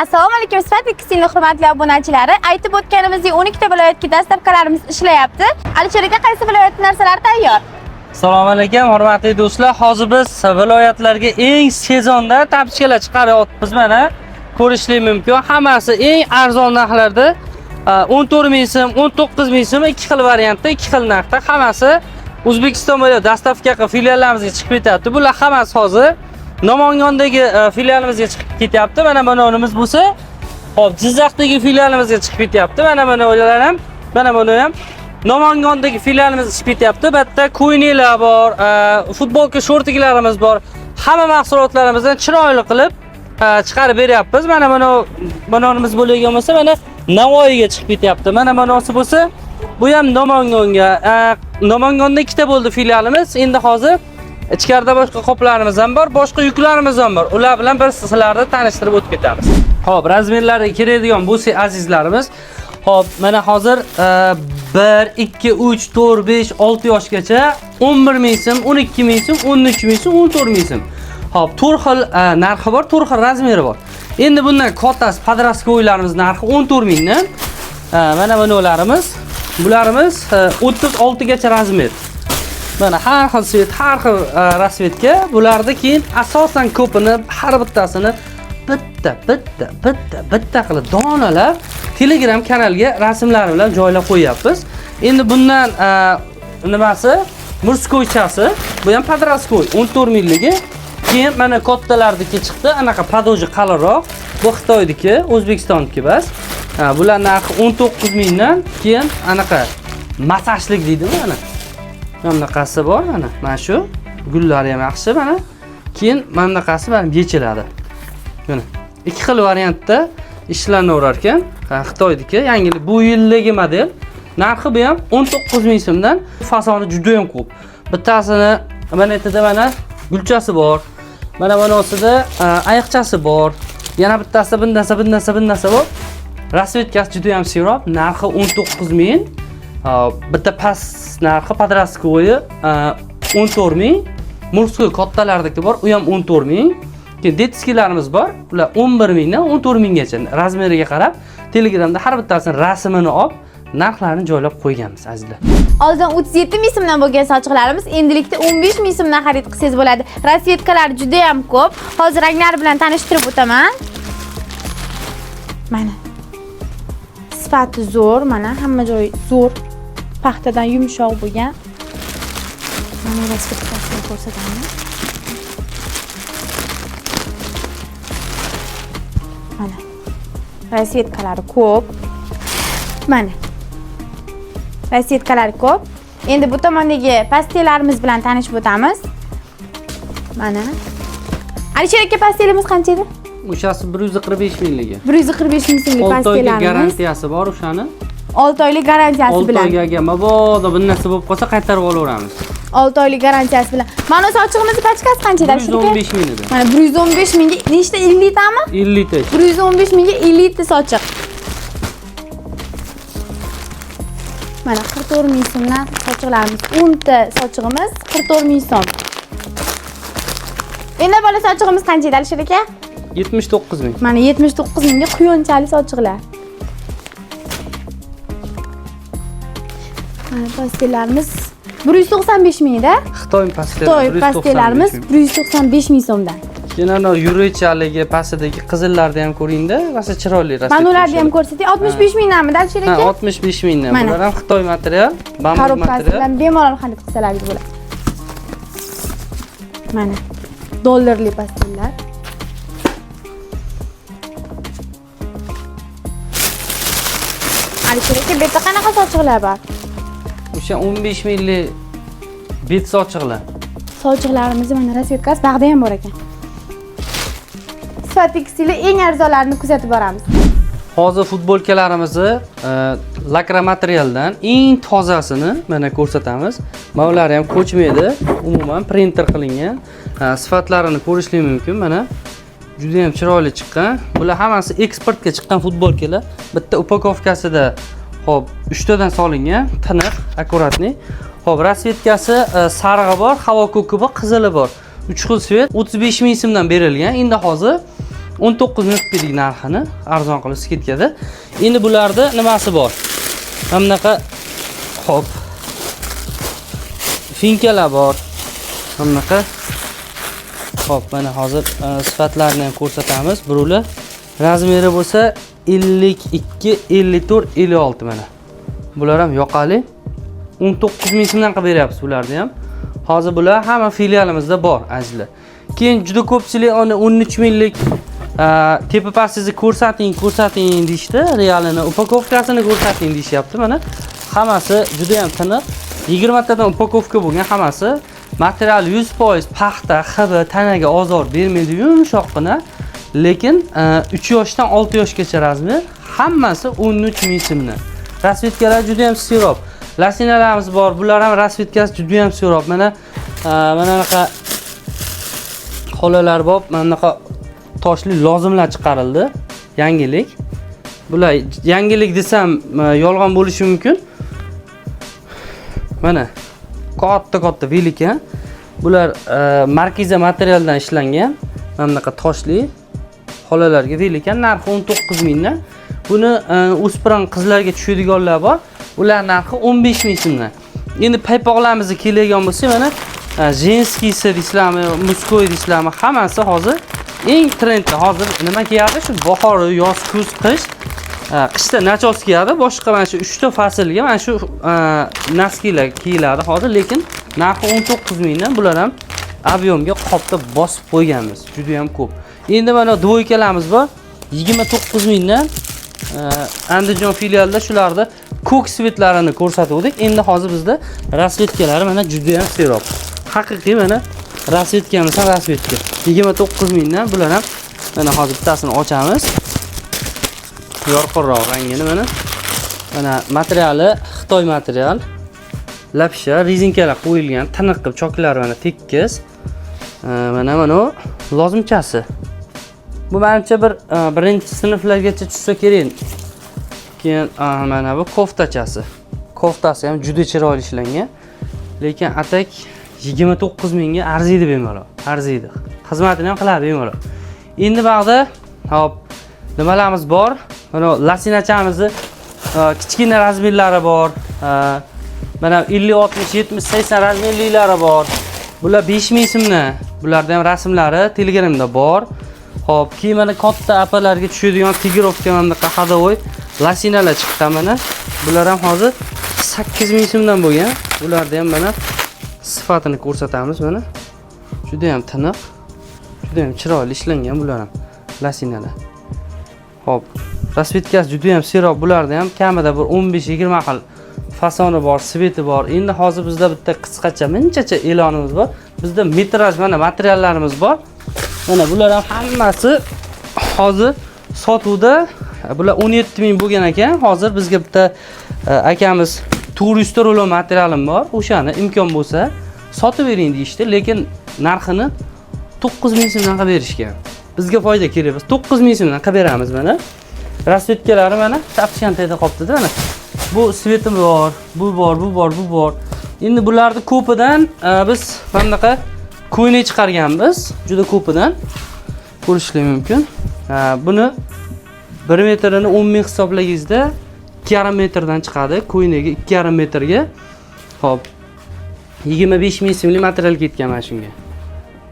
Assalomu alaykum, sifatli kichikli hurmatli obunachilari. Aytib o'tganimizdek 12 ta viloyatga dastavkalarimiz ishlayapti. Alisher aka, qaysi viloyat narsalar tayyor? Assalomu alaykum, hurmatli do'stlar. Hozir biz viloyatlarga eng sezonda tapchkalar chiqaryapmiz. Mana ko'rishlik mumkin. Hammasi eng arzon narxlarda 14 ming so'm, 19 ming so'm, ikki xil variantda, ikki xil narxda. Hammasi O'zbekiston bo'ylab dastavka filiallarimizga chiqib ketyapti. Bular hammasi hozir Namangondagi filialimizga chiqib ketyapti. Mana bunimiz bo'lsa, hop Jizzaxdagi filialimizga chiqib ketyapti. Mana ular ham, mana buni ham Namangondagi filialimizga chiqib ketyapti. Bitta ko'ynilar bor, futbolka shortiklarimiz bor. Hamma mahsulotlarimizdan chiroyli qilib chiqarib beryapmiz. Mana bunimiz bo'lgan bo'lsa, mana Navoiyga chiqib ketyapti. Mana bunisi bo'lsa, bu ham Namangonda ikkita bo'ldi filialimiz. Endi hozir ichkarida boshqa qoplarimiz ham bor, boshqa yuklarimiz ham bor. Ular bilan bir sizlarni tanishtirib o'tib ketamiz. Xo'p, razmerlariga kiradigan bo'lsa azizlarimiz, xo'p, mana hozir 1, 2, 3, 4, 5, 6 yoshgacha 11 ming so'm, 12 ming so'm, 13 ming so'm, 14 ming so'm. Xo'p, 4 xil narxi bor, 4 xil razmeri bor. Endi bundan kattasi podraskoylarimiz narxi 14 mingdan. Mana bularimiz, bularimiz 36 gacha razmer. Mana har xil svet, har xil rasvetga bularda keyin asosan ko'pini har bittasini bitta qilib donalab Telegram kanaliga rasmlari bilan joylab qo'yapmiz. Endi bundan nimasi? Murskoychasi, bu ham podraskoy 14 mingligi. Keyin mana kattalardagi chiqdi, anaqa padoji qalinroq. Bu Xitoydagi, O'zbekistonniki bas. Bular narxi 19 mingdan, keyin anaqa masajlik deydimi mana. Bunaqasi bor mana. Mana shu gullari ham yaxshi mana. Keyin bunaqasi ham yechiladi. Mana ikki xil variantda ishlanaverar ekan. Xitoydagi yangi bu yildagi model. Narxi bu ham 19 ming so'mdan. Fasoni juda ham ko'p. Bittasini mana aytida mana gulchasi bor. Mana bunosida ayiqchasi bor. Yana bittasi bundasa bor. Rasvetkasi juda ham serob. Narxi 19 ming. Bitta past narxi podraskoyi 14 ming. Murskoy kattalardagi bor, u ham 14 ming. Keyin detskilarimiz bor. Ular 11 mingdan 14 minggacha razmeriga qarab Telegramda har bittasini rasmini olib, narxlarini joylab qo'yganmiz azizlar. Oldin 37 ming so'mdan bo'lgan sochiqlarimiz endilikda 15 ming so'mdan xarid qilsangiz bo'ladi. Rasvetkalar juda ham ko'p. Hozir ranglar bilan tanishtirib o'taman. Mana. Sifati zo'r, mana hamma joyi zo'r. Paxtadan yumshoq bo'lgan. Mana rasvetkasini ko'rsataman. Mana. Rasvetkalari ko'p. Mana. Rasvetkalari ko'p. Endi bu tomondagi pastellarimiz bilan tanishib o'tamiz. Mana. Alisher aka, pastellimiz qancha edi? O'shasi 145 mingligi. 145 ming so'mlik pastellarimiz. 6 oylik garantiyasi bor o'shani. 6 oylik garantiyasi bilan. 6 oyga mabodo bir narsa bo'lib qolsa qaytarib olaveramiz. 6 oylik garantiyasi bilan. Mana sochig'imizning pachkasi qancha edi? 115 ming edi. Mana 115 mingga nechta 50 tami? 50 ta. 115 mingga 50 ta sochiq. Mana 44 ming so'mdan sochiqlarimiz. 10 ta sochig'imiz 44 ming so'm. Endi bola sochig'imiz qancha edi Alisher aka? 79 ming. Mana 79 mingga quyonchali sochiqlar. Mana pastellarimiz 195 mingda. Xitoy pastellarimiz 195 ming so'mdan. Keyin yuruvchaligi pastidagi qizillarni ham ko'ring-da, rosa chiroyli rasm. Mana ularni ham ko'rsating. 65 mingdanmi Alisher aka? Ha, 65 mingdan. Bular ham Xitoy material, bambu material. Bemalol xarid qilsalaringiz bo'ladi. Mana dollarli pastellar. Alisher aka, bu yerda qanaqa sochiqlar bor? O'sha 15 minglik bet sochiqlar. Sochiqlarimiz mana rasvetkasi bag'da ham bor ekan. Sifatli stili eng arzonlarini kuzatib boramiz. Hozir futbolkalarimizni lakra materialdan eng tozasini mana ko'rsatamiz. Mana ular ham ko'chmaydi, umuman printer qilingan. Sifatlarini ko'rishlik mumkin. Mana juda ham chiroyli chiqqan. Bular hammasi eksportga chiqqan futbolkalar. Bitta upakovkasida hop 3 tadan solingan, tiniq, akkuratni. Hop, rasvetkasi sarig'i bor, havo ko'ki bor, qizili bor. 3 xil svet 35 ming so'mdan berilgan. Endi hozir 19 ming qilib berdik narxini, arzon qilib sketkada. Endi bularda nimasi bor? Mana bunaqa hop. Finkalar bor. Mana bunaqa. Hop, mana hozir sifatlarini ham ko'rsatamiz. Birovlar razmeri bo'lsa 52, 54, 56 mana. Bular ham yoqali. 19 ming so'mdan qilib beryapmiz bularni ham. Hozir bular hamma filialimizda bor, azizlar. Keyin juda ko'pchilik uni 13 minglik tepa pastingizni ko'rsating deyishdi. Realini, upakovkasini ko'rsating deyishyapti. Mana hammasi juda ham tiniq. 20 tadan upakovka bo'lgan hammasi. Material 100% paxta, xib, tanaga ozor bermaydi, yumshoqqina. Lekin 3 yoshdan 6 yoshgacha razmer, hammasi 13 ming so'mdan. Rasvetkalar juda ham serob. Lasinalarimiz bor. Bular ham rasvetkasi juda ham serob. Mana bunaqa xolalar bor. Mana bunaqa toshli lozimlar chiqarildi. Yangilik. Bular yangilik desam yolg'on bo'lishi mumkin. Mana katta velikan. Bular markiza materialdan ishlangan. Mana bunaqa toshli xolalarga velikan, narxi 19 mingdan. Buni o'spirin qizlarga tushadiganlar bor. Ular narxi 15 ming so'mdan. Endi paypoqlarimizni keladigan bo'lsa, mana jenskiysi deysizlarmi, muskoy deysizlarmi, hammasi hozir eng trendda. Hozir nima kiyadi? Shu bahor, yoz, kuz, qish. Qishda nachos kiyadi, boshqa mana shu 3 ta faslga mana shu naskilar kiyiladi hozir, lekin narxi 19 mingdan. Bular ham abyomga qopda bosib qo'yganmiz. Juda ham ko'p. Endi mana dvoykalarimiz bor. 29 mingdan. Andijon filialida shularda ko'k svetlarini ko'rsatuvdik. Endi hozir bizda rasvetkalari mana juda ham serob. Haqiqiy mana rasvetkamiz ham rasvetka. 29 mingdan. Bular ham mana hozir bittasini ochamiz. Yorqinroq rangini mana. Mana materiali Xitoy material. Lapsha, rezinkalar qo'yilgan, tiniq qilib choklari mana tekis. Mana lozimchasi. Bu menimcha birinchi sinflargacha tushsa kerak. Keyin mana bu koftachasi. Koftasi ham juda chiroyli ishlangan. Lekin atak 29 mingga arziydi bemalol. Arziydi. Xizmatini ham qiladi bemalol. Endi bog'da hop nimalarimiz bor? Mana lasinachamizni kichkina razmerlari bor. Mana 50, 60, 70, 80 razmerlilari bor. Bular 5 ming so'mdan. Bularda ham rasmlari Telegramda bor. Hop, keyin mana katta apalarga tushadigan tigirovka bunaqa hadovoy lasinalar chiqqan mana. Bular ham hozir 8 ming so'mdan bo'lgan. Ularda ham mana sifatini ko'rsatamiz mana. Juda ham tiniq, juda ham chiroyli ishlangan bular ham lasinalar. Hop, rasvetkasi juda ham serob. Bularda ham kamida bir 15-20 xil fasoni bor, sveti bor. Endi hozir bizda bitta qisqacha minchacha e'lonimiz bor. Bizda metraj mana materiallarimiz bor. Mana bular ham hammasi hozir sotuvda. Bular 17 ming bo'lgan ekan. Hozir bizga bitta akamiz turist rulon materialim bor. O'shani imkon bo'lsa sotib bering deyishdi, lekin narxini 9 ming so'mdan qilib berishgan. Bizga foyda kerak. Biz 9 ming so'mdan qilib beramiz mana. Rasvetkalari mana tapchantayda qolibdi-da mana. Bu sveti bor, bu bor. Endi bularni ko'pidan biz mana bunaqa ko'ynak chiqarganmiz, juda ko'pidan ko'rishingiz mumkin. Buni 1 metrini 10 ming hisoblagingizda 2,5 metrdan chiqadi. Ko'ynagiga 2,5 metrga. Hop. 25 ming so'mlik material ketgan mana shunga.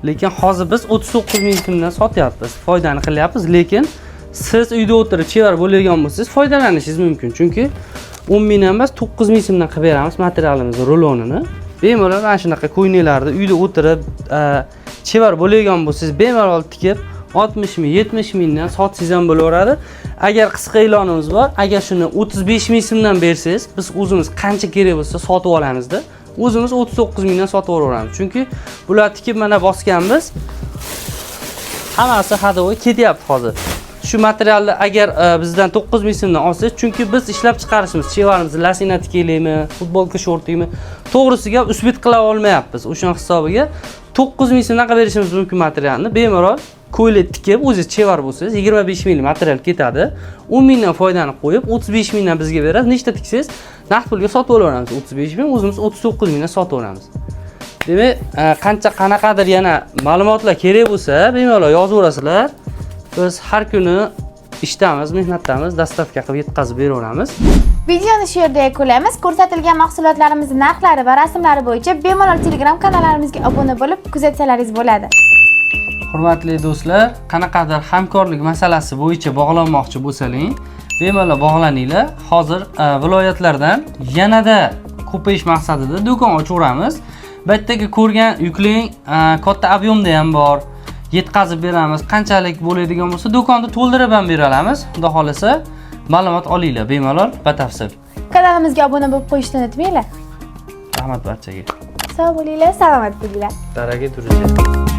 Lekin hozir biz 39 ming so'mdan sotyapmiz. Foydani qilyapmiz, lekin siz uyda o'tirib chevar bo'ladigan bo'lsangiz foydalanishingiz mumkin. Chunki 10 ming emas, 9 ming so'mdan qilib beramiz materialimizni, rulonini. Bemalol mana shunaqa ko'ynaklarda uyda o'tirib chevar bo'ladigan bo'lsangiz bemalol tikib 60 ming, 70 mingdan sotsangiz ham bo'laveradi. Agar qisqa e'lonimiz bor, agar shuni 35 ming so'mdan bersangiz, biz o'zimiz qancha kerak bo'lsa sotib olamizda. O'zimiz 39 mingdan sotib olaveramiz. Chunki bular tikib mana bosganmiz. Hammasi hadovoy ketyapti hozir. Shu materialni agar bizdan 9 ming so'mdan olsangiz, chunki biz ishlab chiqarishimiz, chevarimizni lasina tiklaymi, futbolka shortimi, to'g'risiga usbit qila olmayapmiz. O'shan hisobiga 9 ming so'mdan qilib berishimiz mumkin materialni. Bemalol ko'ylak tikib, o'zingiz chevar bo'lsangiz 25 minglik material ketadi. 10 mingdan foydani qo'yib, 35 mingdan bizga berasiz. Nechta tiksangiz, naqd pulga sotib olaveramiz. 35 ming, o'zimiz 39 mingdan sotib olamiz. Demak, qanaqadir yana ma'lumotlar kerak bo'lsa, bemalol yozaverasizlar. Biz har kuni ishdamiz, mehnatdamiz, dastavka qilib yetkazib beraveramiz. Videoni shu yerda yakunlaymiz. Ko'rsatilgan mahsulotlarimiz narxlari va rasmlari bo'yicha bemalol Telegram kanallarimizga obuna bo'lib, kuzatsalaringiz bo'ladi. Hurmatli do'stlar, qanaqadir hamkorlik masalasi bo'yicha bog'lanmoqchi bo'lsangiz, bemalol bog'laninglar. Hozir viloyatlardan yanada ko'payish maqsadida do'kon ochaveramiz. Bu yerdagi ko'rgan yukling katta ob'yomda ham bor. Yetkazib beramiz. Qanchalik bo'ladigan bo'lsa, do'konni to'ldirib ham bera olamiz. Xudo xolasa, ma'lumot olinglar bemalol, batafsil. Kanalimizga obuna bo'lib qo'yishni unutmanglar. Rahmat barchaga. Sog' bo'linglar, salomat bo'linglar. Daraga turishing.